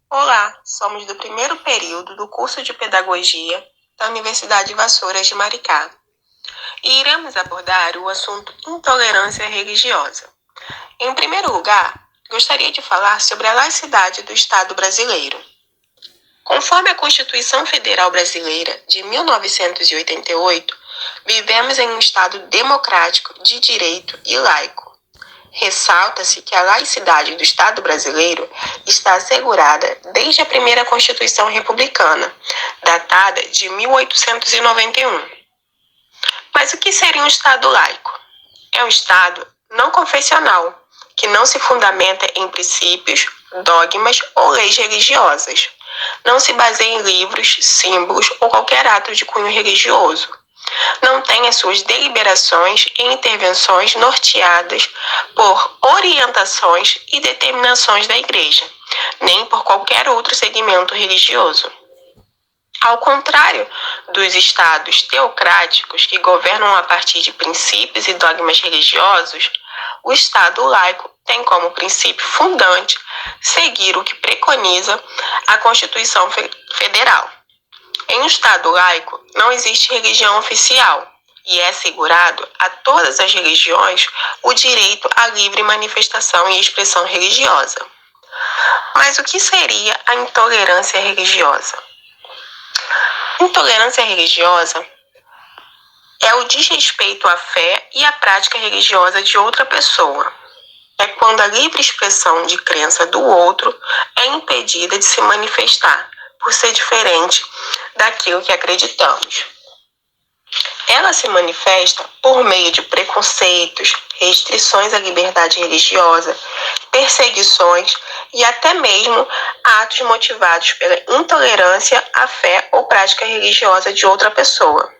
Olá, somos do primeiro período do curso de Pedagogia da Universidade Vassouras de Maricá e iremos abordar o assunto intolerância religiosa. Em primeiro lugar, gostaria de falar sobre a laicidade do Estado brasileiro. Conforme a Constituição Federal Brasileira de 1988, vivemos em um Estado democrático, de direito e laico. Ressalta-se que a laicidade do Estado brasileiro está assegurada desde a primeira Constituição Republicana, datada de 1891. Mas o que seria um Estado laico? É um Estado não confessional, que não se fundamenta em princípios, dogmas ou leis religiosas. Não se baseia em livros, símbolos ou qualquer ato de cunho religioso. Não tem as suas deliberações e intervenções norteadas por orientações e determinações da Igreja, nem por qualquer outro segmento religioso. Ao contrário dos estados teocráticos que governam a partir de princípios e dogmas religiosos, o Estado laico tem como princípio fundante seguir o que preconiza a Constituição Federal. Em um Estado laico, não existe religião oficial e é assegurado a todas as religiões o direito à livre manifestação e expressão religiosa. Mas o que seria a intolerância religiosa? Intolerância religiosa é o desrespeito à fé e à prática religiosa de outra pessoa. É quando a livre expressão de crença do outro é impedida de se manifestar, por ser diferente daquilo que acreditamos. Ela se manifesta por meio de preconceitos, restrições à liberdade religiosa, perseguições e até mesmo atos motivados pela intolerância à fé ou prática religiosa de outra pessoa.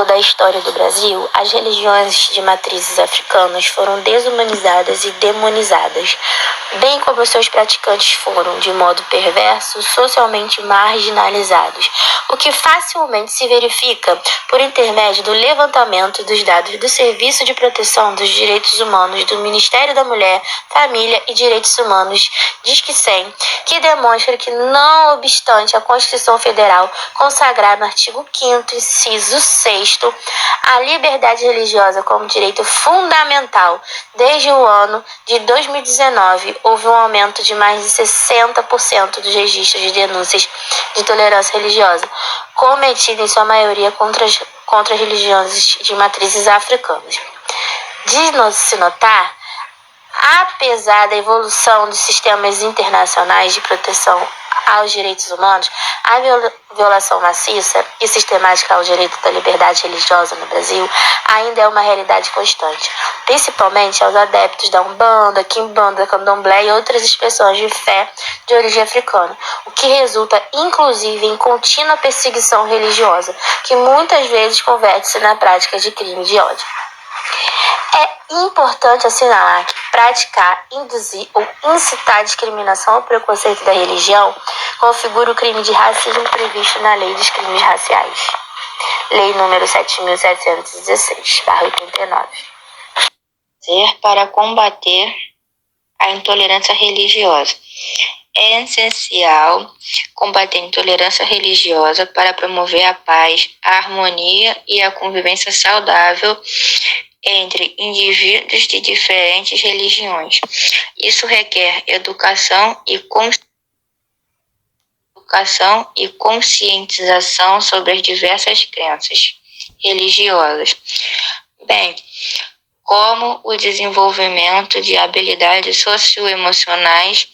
Da história do Brasil, as religiões de matrizes africanas foram desumanizadas e demonizadas, bem como seus praticantes foram, de modo perverso, socialmente marginalizados, o que facilmente se verifica por intermédio do levantamento dos dados do Serviço de Proteção dos Direitos Humanos do Ministério da Mulher, Família e Direitos Humanos, DISC-100, que demonstra que, não obstante a Constituição Federal consagrar no artigo 5º, inciso 6, a liberdade religiosa como direito fundamental, desde o ano de 2019, houve um aumento de mais de 60% dos registros de denúncias de intolerância religiosa, cometidas em sua maioria contra religiões de matrizes africanas. De se notar, apesar da evolução dos sistemas internacionais de proteção aos direitos humanos, a violação maciça e sistemática ao direito da liberdade religiosa no Brasil ainda é uma realidade constante, principalmente aos adeptos da Umbanda, Quimbanda, Candomblé e outras expressões de fé de origem africana, o que resulta inclusive em contínua perseguição religiosa, que muitas vezes converte-se na prática de crime de ódio. É importante assinalar que praticar, induzir ou incitar a discriminação ou preconceito da religião configura o crime de racismo previsto na Lei dos Crimes Raciais. Lei número 7.716/89. Para combater a intolerância religiosa. É essencial combater a intolerância religiosa para promover a paz, a harmonia e a convivência saudável entre indivíduos de diferentes religiões. Isso requer educação e conscientização sobre as diversas crenças religiosas, bem como o desenvolvimento de habilidades socioemocionais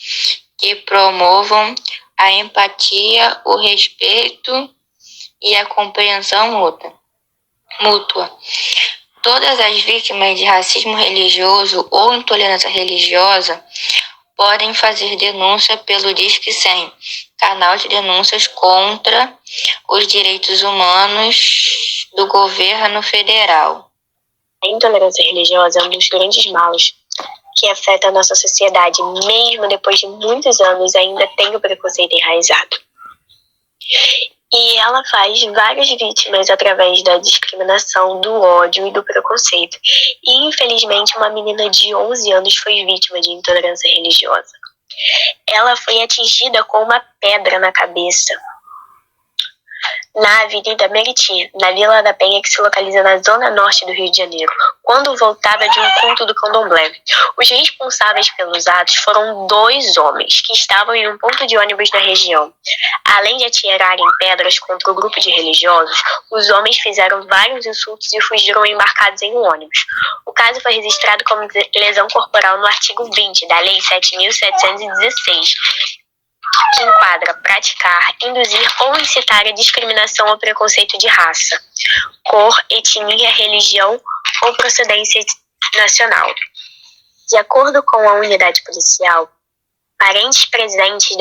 que promovam a empatia, o respeito e a compreensão mútua. Todas as vítimas de racismo religioso ou intolerância religiosa podem fazer denúncia pelo DISC-100, canal de denúncias contra os direitos humanos do governo federal. A intolerância religiosa é um dos grandes males que afeta a nossa sociedade, mesmo depois de muitos anos ainda tem o preconceito enraizado. E ela faz várias vítimas através da discriminação, do ódio e do preconceito. E, infelizmente, uma menina de 11 anos foi vítima de intolerância religiosa. Ela foi atingida com uma pedra na cabeça na Avenida Meriti, na Vila da Penha, que se localiza na zona norte do Rio de Janeiro, quando voltava de um culto do candomblé. Os responsáveis pelos atos foram 2 homens que estavam em um ponto de ônibus na região. Além de atirarem pedras contra o grupo de religiosos, os homens fizeram vários insultos e fugiram embarcados em um ônibus. O caso foi registrado como lesão corporal no artigo 20 da Lei 7.716, que enquadra praticar, induzir ou incitar a discriminação ou preconceito de raça, cor, etnia, religião ou procedência nacional. De acordo com a unidade policial, parentes presentes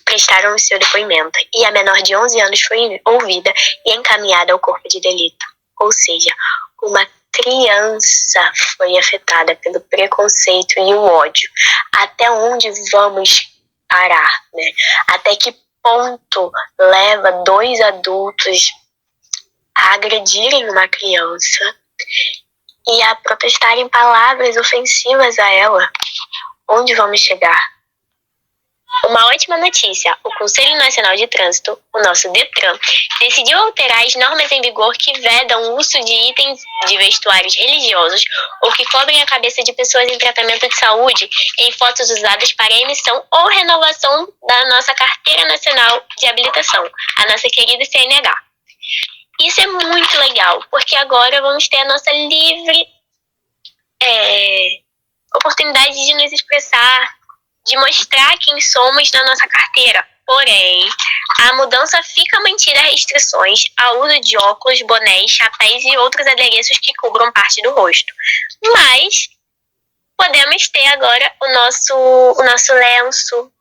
prestaram o seu depoimento e a menor de 11 anos foi ouvida e encaminhada ao corpo de delito. Ou seja, uma criança foi afetada pelo preconceito e o ódio. Até onde vamos parar, né? Até que ponto leva 2 adultos a agredirem uma criança e a protestarem palavras ofensivas a ela? Onde vamos chegar? Uma ótima notícia: o Conselho Nacional de Trânsito, o nosso DETRAN, decidiu alterar as normas em vigor que vedam o uso de itens de vestuários religiosos ou que cobrem a cabeça de pessoas em tratamento de saúde em fotos usadas para emissão ou renovação da nossa Carteira Nacional de Habilitação, a nossa querida CNH. Isso é muito legal, porque agora vamos ter a nossa livre oportunidade de nos expressar, de mostrar quem somos na nossa carteira. Porém, a mudança fica mantida restrições ao uso de óculos, bonés, chapéus e outros adereços que cubram parte do rosto. Mas podemos ter agora o nosso lenço,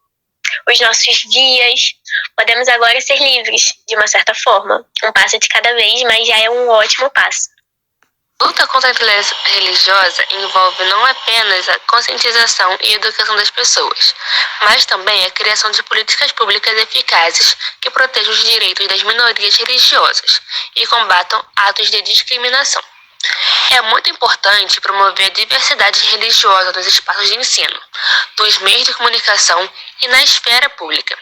os nossos guias. Podemos agora ser livres, de uma certa forma. Um passo de cada vez, mas já é um ótimo passo. A luta contra a intolerância religiosa envolve não apenas a conscientização e educação das pessoas, mas também a criação de políticas públicas eficazes que protejam os direitos das minorias religiosas e combatam atos de discriminação. É muito importante promover a diversidade religiosa nos espaços de ensino, nos meios de comunicação e na esfera pública,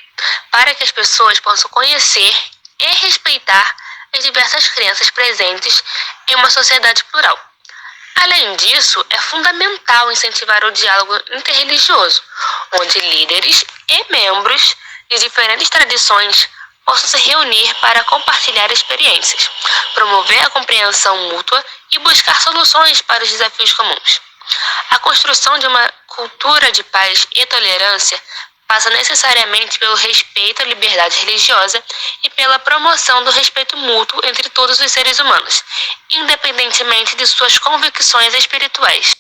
para que as pessoas possam conhecer e respeitar as diversas crenças presentes em uma sociedade plural. Além disso, é fundamental incentivar o diálogo interreligioso, onde líderes e membros de diferentes tradições possam se reunir para compartilhar experiências, promover a compreensão mútua e buscar soluções para os desafios comuns. A construção de uma cultura de paz e tolerância passa necessariamente pelo respeito à liberdade religiosa e pela promoção do respeito mútuo entre todos os seres humanos, independentemente de suas convicções espirituais.